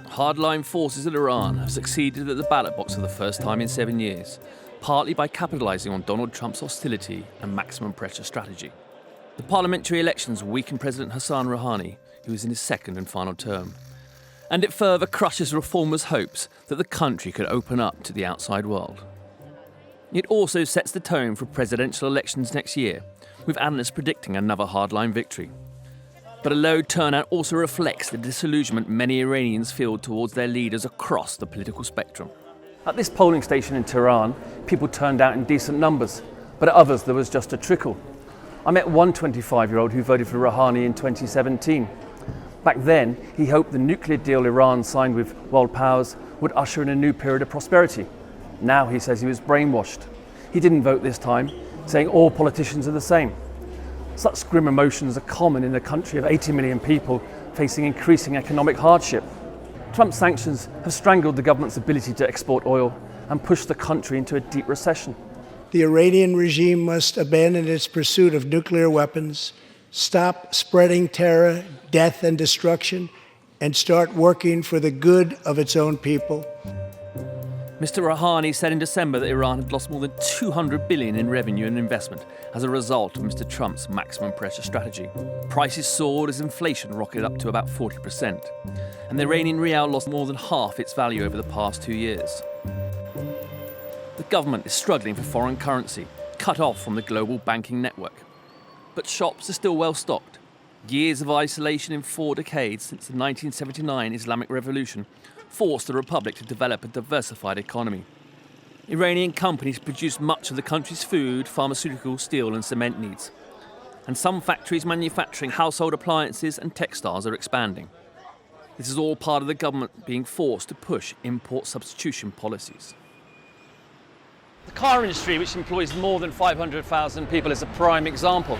Hardline forces in Iran have succeeded at the ballot box for the first time in 7 years, partly by capitalising on Donald Trump's hostility and maximum pressure strategy. The parliamentary elections weakened President Hassan Rouhani, who is in his second and final term. And it further crushes reformers' hopes that the country could open up to the outside world. It also sets the tone for presidential elections next year, with analysts predicting another hardline victory. But a low turnout also reflects the disillusionment many Iranians feel towards their leaders across the political spectrum. At this polling station in Tehran, people turned out in decent numbers, but at others there was just a trickle. I met one 25-year-old who voted for Rouhani in 2017. Back then, he hoped the nuclear deal Iran signed with world powers would usher in a new period of prosperity. Now he says he was brainwashed. He didn't vote this time, saying all politicians are the same. Such grim emotions are common in a country of 80 million people facing increasing economic hardship. Trump's sanctions have strangled the government's ability to export oil and pushed the country into a deep recession. The Iranian regime must abandon its pursuit of nuclear weapons, stop spreading terror, death, and destruction, and start working for the good of its own people. Mr. Rouhani said in December that Iran had lost more than $200 billion in revenue and investment as a result of Mr. Trump's maximum pressure strategy. Prices soared as inflation rocketed up to about 40%, and the Iranian rial lost more than half its value over the past 2 years. The government is struggling for foreign currency, cut off from the global banking network. But shops are still well stocked. Years of isolation in 4 decades since the 1979 Islamic Revolution forced the Republic to develop a diversified economy. Iranian companies produce much of the country's food, pharmaceutical, steel and cement needs. And some factories manufacturing household appliances and textiles are expanding. This is all part of the government being forced to push import substitution policies. The car industry, which employs more than 500,000 people, is a prime example.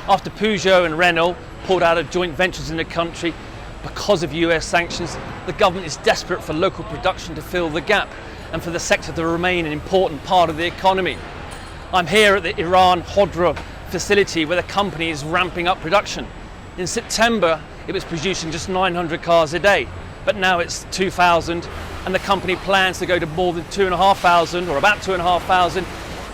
After Peugeot and Renault pulled out of joint ventures in the country because of US sanctions, the government is desperate for local production to fill the gap and for the sector to remain an important part of the economy. I'm here at the Iran Hodra facility where the company is ramping up production. In September, it was producing just 900 cars a day, but now it's 2,000, and the company plans to go to more than 2,500 or about 2,500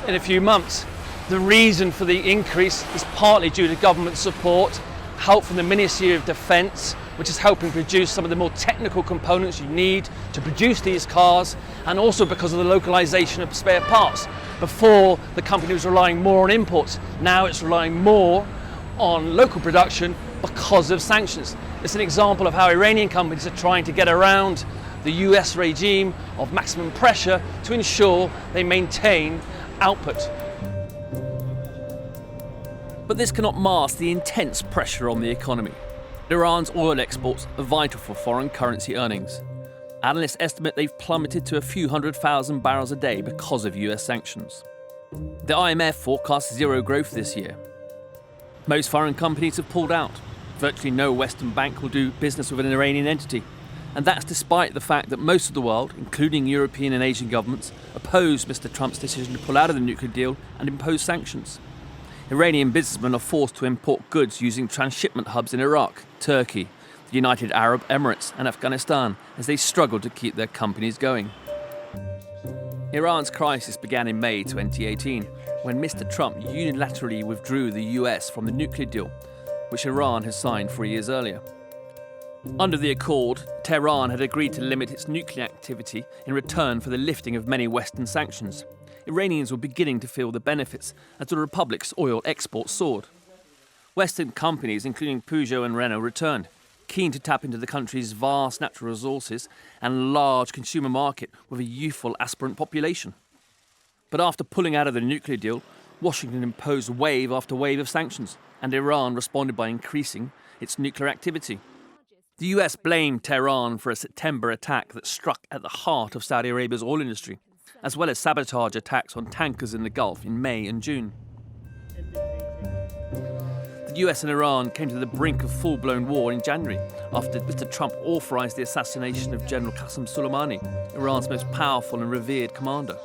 in a few months. The reason for the increase is partly due to government support, help from the Ministry of Defence, which is helping produce some of the more technical components you need to produce these cars, and also because of the localisation of spare parts. Before, the company was relying more on imports. Now it's relying more on local production because of sanctions. It's an example of how Iranian companies are trying to get around the US regime of maximum pressure to ensure they maintain output. But this cannot mask the intense pressure on the economy. Iran's oil exports are vital for foreign currency earnings. Analysts estimate they've plummeted to a few 100,000 barrels a day because of US sanctions. The IMF forecasts zero growth this year. Most foreign companies have pulled out. Virtually no Western bank will do business with an Iranian entity. And that's despite the fact that most of the world, including European and Asian governments, oppose Mr. Trump's decision to pull out of the nuclear deal and impose sanctions. Iranian businessmen are forced to import goods using transshipment hubs in Iraq, Turkey, the United Arab Emirates and Afghanistan as they struggle to keep their companies going. Iran's crisis began in May 2018 when Mr. Trump unilaterally withdrew the US from the nuclear deal, which Iran had signed 3 years earlier. Under the accord, Tehran had agreed to limit its nuclear activity in return for the lifting of many Western sanctions. Iranians were beginning to feel the benefits as the Republic's oil exports soared. Western companies, including Peugeot and Renault, returned, keen to tap into the country's vast natural resources and large consumer market with a youthful aspirant population. But after pulling out of the nuclear deal, Washington imposed wave after wave of sanctions, and Iran responded by increasing its nuclear activity. The US blamed Tehran for a September attack that struck at the heart of Saudi Arabia's oil industry, as well as sabotage attacks on tankers in the Gulf in May and June. The US and Iran came to the brink of full-blown war in January after Mr. Trump authorized the assassination of General Qasem Soleimani, Iran's most powerful and revered commander.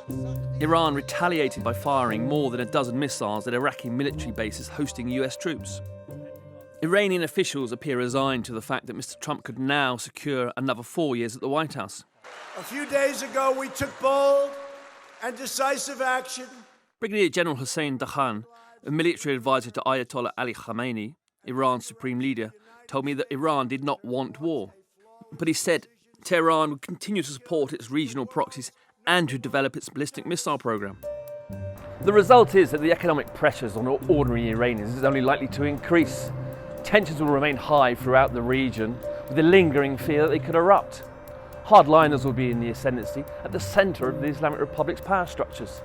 Iran retaliated by firing more than a dozen missiles at Iraqi military bases hosting US troops. Iranian officials appear resigned to the fact that Mr. Trump could now secure another 4 years at the White House. A few days ago, we took bold and decisive action. Brigadier General Hossein Dahan, a military advisor to Ayatollah Ali Khamenei, Iran's supreme leader, told me that Iran did not want war. But he said Tehran would continue to support its regional proxies and to develop its ballistic missile program. The result is that the economic pressures on ordinary Iranians is only likely to increase. Tensions will remain high throughout the region, with the lingering fear that they could erupt. Hardliners will be in the ascendancy at the centre of the Islamic Republic's power structures.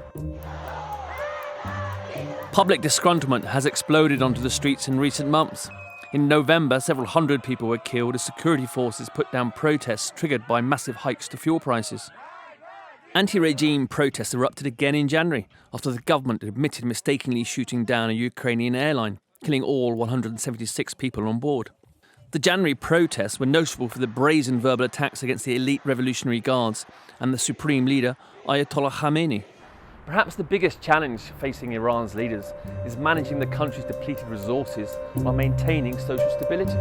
Public disgruntlement has exploded onto the streets in recent months. In November, several hundred people were killed as security forces put down protests triggered by massive hikes to fuel prices. Anti-regime protests erupted again in January after the government admitted mistakenly shooting down a Ukrainian airline, killing all 176 people on board. The January protests were notable for the brazen verbal attacks against the elite Revolutionary Guards and the supreme leader, Ayatollah Khamenei. Perhaps the biggest challenge facing Iran's leaders is managing the country's depleted resources while maintaining social stability.